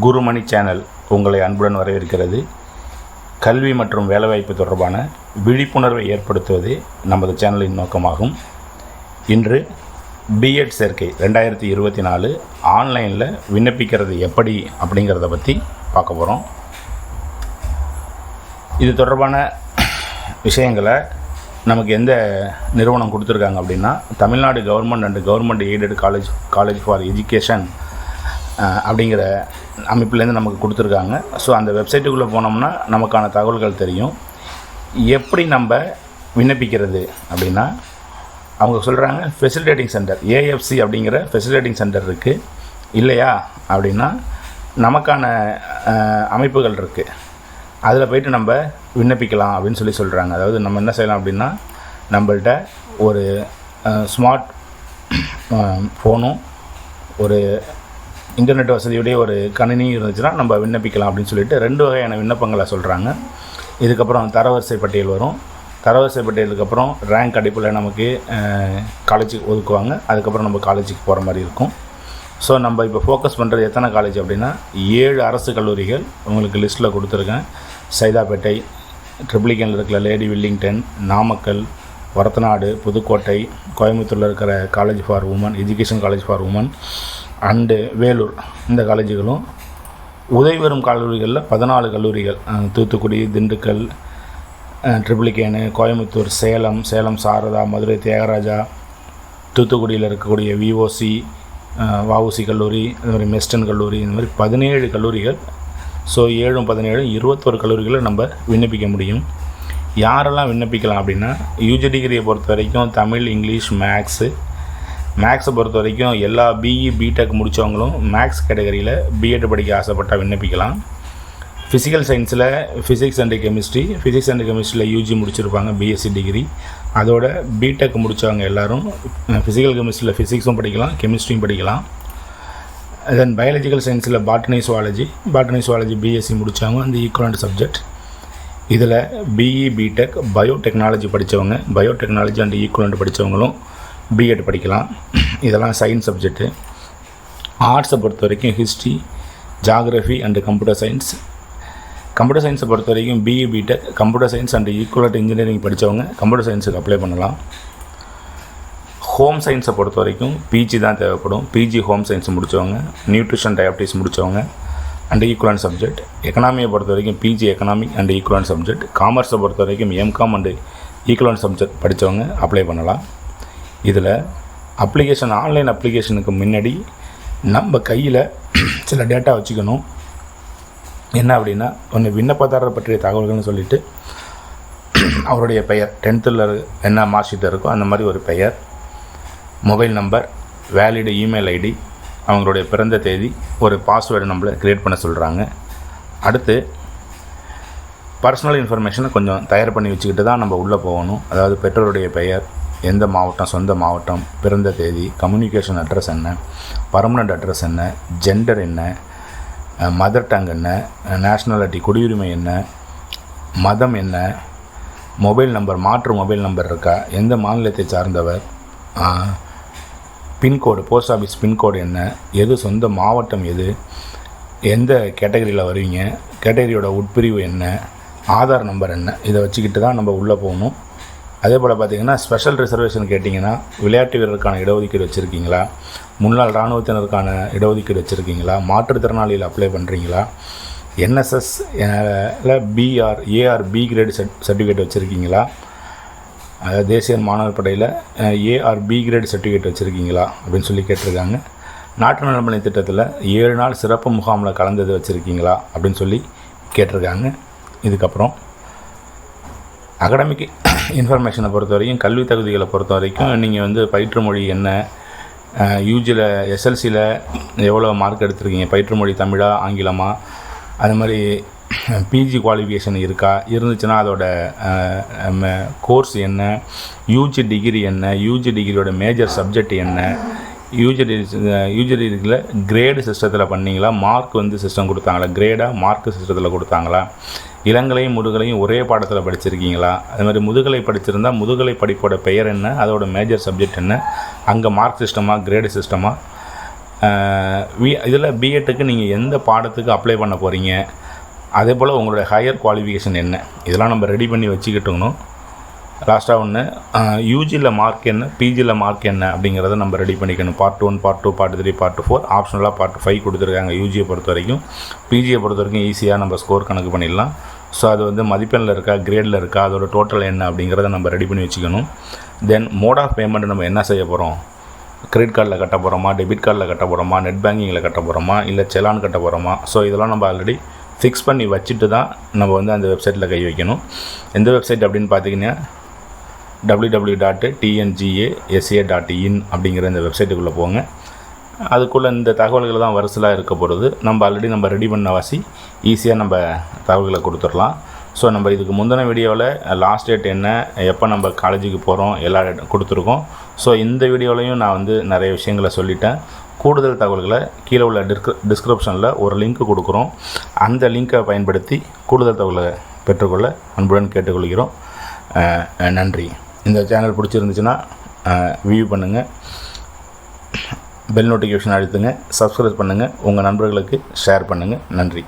குருமணி channel உங்களை அன்புடன் வரவேற்கிறது. கல்வி மற்றும் வேலைவாய்ப்பு தொடர்பான விழிப்புணர்வை ஏற்படுத்துவதே நமது சேனலின் நோக்கமாகும். இன்று பிஎட் சேர்க்கை 2024 ஆன்லைனில் விண்ணப்பிக்கிறது எப்படி அப்படிங்கிறத பற்றி பார்க்க போகிறோம். இது தொடர்பான விஷயங்களை நமக்கு எந்த நிறுவனம் கொடுத்துருக்காங்க அப்படின்னா, Tamil Nadu government and government aided college for education அப்படிங்கிற அமைப்புலேருந்து நமக்கு கொடுத்துருக்காங்க. ஸோ அந்த வெப்சைட்டுக்குள்ளே போனோம்னா நமக்கான தகவல்கள் தெரியும். எப்படி நம்ம விண்ணப்பிக்கிறது அப்படின்னா, அவங்க சொல்கிறாங்க ஃபெசிலிட்டேட்டிங் சென்டர் ஏஎஃப்சி அப்படிங்கிற ஃபெசிலிட்டேட்டிங் சென்டர் இருக்குது. இல்லையா அப்படின்னா நமக்கான அமைப்புகள் இருக்குது, அதில் போய்ட்டு நம்ம விண்ணப்பிக்கலாம் அப்படின்னு சொல்கிறாங்க. அதாவது நம்ம என்ன செய்யலாம் அப்படின்னா, நம்மள்கிட்ட ஒரு ஸ்மார்ட் ஃபோனும் ஒரு இன்டர்நெட் வசதியுடைய ஒரு கணினி இருந்துச்சுன்னா நம்ம விண்ணப்பிக்கலாம் அப்படின்னு சொல்லிட்டு 2 வகையான விண்ணப்பங்களை சொல்கிறாங்க. இதுக்கப்புறம் தரவரிசை பட்டியல் வரும். தரவரிசை பட்டியலுக்கப்புறம் ரேங்க் அடிப்பில் நமக்கு காலேஜுக்கு ஒதுக்குவாங்க. அதுக்கப்புறம் நம்ம காலேஜுக்கு போகிற மாதிரி இருக்கும். ஸோ நம்ம இப்போ ஃபோக்கஸ் பண்ணுறது எத்தனை காலேஜ் அப்படின்னா, 7 அரசு கல்லூரிகள் உங்களுக்கு லிஸ்ட்டில் கொடுத்துருக்கேன். சைதாப்பேட்டை, ட்ரிப்ளிகேனில் இருக்கிற லேடி வில்லிங்டன், நாமக்கல், வரத்தநாடு, புதுக்கோட்டை, கோயம்புத்தூரில் இருக்கிற college for women education college for women and Vellore, இந்த காலேஜுகளும் உதவி வரும் கல்லூரிகளில் 14 கல்லூரிகள், தூத்துக்குடி, திண்டுக்கல், ட்ரிப்ளிகேனு, கோயம்புத்தூர், சேலம் சாரதா, மதுரை தியாகராஜா, தூத்துக்குடியில் இருக்கக்கூடிய விஓசி, வஉசி கல்லூரி, இந்த மாதிரி மெஸ்டன் கல்லூரி, இந்த மாதிரி 17 கல்லூரிகள். ஸோ 7 17 21 கல்லூரிகளை நம்ம விண்ணப்பிக்க முடியும். யாரெல்லாம் விண்ணப்பிக்கலாம் அப்படின்னா, யூஜி டிகிரியை பொறுத்த வரைக்கும் தமிழ், இங்கிலீஷ், மேக்ஸை பொறுத்த வரைக்கும் எல்லா பிஇ பிடெக் முடித்தவங்களும் மேக்ஸ் கேட்டகரியில் பிஎட் படிக்க ஆசைப்பட்டால் விண்ணப்பிக்கலாம். ஃபிசிக்கல் சயின்ஸில் ஃபிசிக்ஸ் அண்டு கெமிஸ்ட்ரியில் யூஜி முடிச்சிருப்பாங்க பிஎஸ்சி டிகிரி. அதோட பிடெக் முடித்தவங்க எல்லோரும் ஃபிசிக்கல் கெமிஸ்ட்ரியில் ஃபிசிக்ஸும் படிக்கலாம், கெமிஸ்ட்ரியும் படிக்கலாம். தென் பயாலஜிக்கல் சயின்ஸில் பாட்டனி சுவாலஜி பிஎஸ்சி முடித்தவங்க அந்த ஈக்குவலண்ட் சப்ஜெக்ட். இதில் பிஇ பிடெக் பயோடெக்னாலஜி படித்தவங்க, பயோடெக்னாலஜி அண்ட் ஈக்குவலண்ட் படித்தவங்களும் பிஎட் படிக்கலாம். இதெல்லாம் சயின்ஸ் சப்ஜெக்ட்டு. ஆர்ட்ஸை பொறுத்த வரைக்கும் ஹிஸ்ட்ரி, ஜாகிரஃபி அண்டு கம்ப்யூட்டர் சயின்ஸை பொறுத்த வரைக்கும் BE BTech computer science and equivalent engineering படித்தவங்க கம்ப்யூட்டர் சயின்ஸுக்கு அப்ளை பண்ணலாம். ஹோம் சயின்ஸை பொறுத்த வரைக்கும் பிஜி தான் தேவைப்படும். பிஜி ஹோம் சயின்ஸ் முடித்தவங்க, நியூட்ரிஷன் டயபிட்டிஸ் முடித்தவங்க அண்டு ஈக்குவலண்ட் சப்ஜெக்ட். எக்கனாமியை பொறுத்த வரைக்கும் PG economic and equivalent subject. காமர்ஸை பொறுத்த வரைக்கும் எம்காம் அண்டு ஈக்குவலண்ட் சப்ஜெக்ட் படித்தவங்க அப்ளை பண்ணலாம். இதில் ஆன்லைன் அப்ளிகேஷனுக்கு முன்னாடி நம்ம கையில் சில டேட்டா வச்சுக்கணும். என்ன அப்படின்னா, ஒன்று விண்ணப்பதாரர் பற்றிய தகவல்கள்னு சொல்லிவிட்டு அவருடைய பெயர், 10th என்ன மார்க் ஷீட் இருக்கோ அந்த மாதிரி ஒரு பெயர், mobile number, valid email ID, அவங்களுடைய பிறந்த தேதி, ஒரு பாஸ்வேர்டு நம்மளை க்ரியேட் பண்ண சொல்கிறாங்க. அடுத்து பர்சனல் இன்ஃபர்மேஷனை கொஞ்சம் தயார் பண்ணி வச்சுக்கிட்டு தான் நம்ம உள்ளே போகணும். அதாவது பெற்றோருடைய பெயர், எந்த மாவட்டம், சொந்த மாவட்டம், பிறந்த தேதி, கம்யூனிகேஷன் அட்ரஸ் என்ன, பர்மனண்ட் அட்ரஸ் என்ன, ஜெண்டர் என்ன, மதர் டங் என்ன, நேஷ்னாலிட்டி குடியுரிமை என்ன, மதம் என்ன, மொபைல் நம்பர், மாற்று மொபைல் நம்பர் இருக்கா, எந்த மாநிலத்தை சார்ந்தவர், பின்கோடு, போஸ்ட் ஆஃபீஸ் பின்கோடு என்ன, எது சொந்த மாவட்டம், எந்த கேட்டகரியில் வருவீங்க, கேட்டகரியோட உட்பிரிவு என்ன, ஆதார் நம்பர் என்ன, இதை வச்சுக்கிட்டு தான் நம்ம உள்ளே போகணும். அதே போல் பார்த்திங்கன்னா, ஸ்பெஷல் ரிசர்வேஷன் கேட்டிங்கன்னா, விளையாட்டு வீரருக்கான இடஒதுக்கீடு வச்சுருக்கீங்களா, முன்னாள் இராணுவத்தினருக்கான இடஒதுக்கீடு வச்சுருக்கீங்களா, மாற்றுத்திறனாளியில் அப்ளை பண்ணுறீங்களா, NSS or B grade certificate வச்சுருக்கீங்களா, அதாவது தேசிய மாணவர் படையில் ஏஆர் பி கிரேடு சர்டிஃபிகேட் வச்சுருக்கீங்களா அப்படின்னு சொல்லி கேட்டிருக்காங்க. நாட்டு நலப்பணி திட்டத்தில் 7 நாள் சிறப்பு முகாமில் கலந்தது வச்சுருக்கீங்களா அப்படின்னு சொல்லி கேட்டிருக்காங்க. இதுக்கப்புறம் அகடமிக் இன்ஃபர்மேஷனை பொறுத்த வரைக்கும், கல்வி தகுதிகளை பொறுத்த வரைக்கும் நீங்கள் பயிற்று மொழி என்ன, யூஜியில் எஸ்எல்சியில் எவ்வளோ மார்க் எடுத்திருக்கீங்க, பயிற்று மொழி தமிழா ஆங்கிலமா, அது மாதிரி பிஜி குவாலிஃபிகேஷன் இருந்துச்சுன்னா அதோட கோர்ஸ் என்ன, யூஜி டிகிரி என்ன, யூஜி டிகிரியோட மேஜர் சப்ஜெக்ட் என்ன, யூஜி டிகிரியில் கிரேடு சிஸ்டத்தில் பண்ணிங்களா, மார்க் சிஸ்டம் கொடுத்தாங்களா, கிரேடாக மார்க் சிஸ்டத்தில் கொடுத்தாங்களா, இளங்கலையும் முதுகலையும் ஒரே பாடத்தில் படிச்சிருக்கீங்களா, அது மாதிரி முதுகலை படிச்சிருந்தால் முதுகலை படிப்போட பெயர் என்ன, அதோட மேஜர் சப்ஜெக்ட் என்ன, அங்கே மார்க் சிஸ்டமாக கிரேடு சிஸ்டமாக இதில் பிஎட்டுக்கு நீங்கள் எந்த பாடத்துக்கு அப்ளை பண்ண போகிறீங்க, அதே போல் உங்களுடைய ஹையர் குவாலிஃபிகேஷன் என்ன, இதெல்லாம் நம்ம ரெடி பண்ணி வச்சுக்கிட்டோங்கணும். லாஸ்ட்டாக ஒன்று, யூஜியில் மார்க் என்ன, பிஜியில் மார்க் என்ன அப்படிங்கிறத நம்ம ரெடி பண்ணிக்கணும். பார்ட் 1, பார்ட் 2, பார்ட் 3, பார்ட் 4, ஆப்ஷனலாக பார்ட் 5 கொடுத்துருக்காங்க யூஜியை பொறுத்த வரைக்கும். பிஜியை பொறுத்த வரைக்கும் ஈஸியாக நம்ம ஸ்கோர் கணக்கு பண்ணிடலாம். ஸோ அது வந்து மதிப்பெண்ணில் இருக்கா, கிரேடில் இருக்கா, அதோட டோட்டல் என்ன அப்படிங்கிறத நம்ம ரெடி பண்ணி வச்சுக்கணும். தென் மோட் ஆஃப் பேமெண்ட் நம்ம என்ன செய்ய போகிறோம், கிரெடிட் கார்டில் கட்ட போகிறோமா, டெபிட் கார்டில் கட்ட போகிறோமா, நெட் பேங்கிங்கில் கட்ட போகிறோமா, இல்லை செலான் கட்ட போகிறோமா. ஸோ இதெல்லாம் நம்ம ஆல்ரெடி ஃபிக்ஸ் பண்ணி வச்சுட்டு தான் நம்ம வந்து அந்த வெப்சைட்டில் கை வைக்கணும். எந்த வெப்சைட் அப்படின்னு பார்த்தீங்கன்னா www.tngasa.in அப்படிங்கிற இந்த வெப்சைட்டுக்குள்ளே போங்க. அதுக்குள்ளே இந்த தகவல்கள் தான் வரிசலாக இருக்க போகிறது. நம்ம ஆல்ரெடி நம்ம ரெடி பண்ண வாசி ஈஸியாக நம்ம தகவல்களை கொடுத்துடலாம். ஸோ நம்ம இதுக்கு முந்தின வீடியோவில் லாஸ்ட் டேட் என்ன, எப்போ நம்ம காலேஜுக்கு போகிறோம் எல்லா கொடுத்துருக்கோம். ஸோ இந்த வீடியோலையும் நான் வந்து நிறைய விஷயங்களை சொல்லிட்டேன். கூடுதல் தகவல்களை கீழே உள்ள டிஸ்கிரிப்ஷனில் ஒரு லிங்க் கொடுக்குறோம். அந்த லிங்க்கை பயன்படுத்தி கூடுதல் தகவலை பெற்றுக்கொள்ள அன்புடன் கேட்டுக்கொள்கிறோம். நன்றி. இந்த சேனல் பிடிச்சிருந்துச்சுன்னா வியூ பண்ணுங்கள், பெல் நோட்டிஃபிகேஷன் அழுத்துங்க, சப்ஸ்கிரைப் பண்ணுங்கள், உங்கள் நண்பர்களுக்கு ஷேர் பண்ணுங்கள். நன்றி.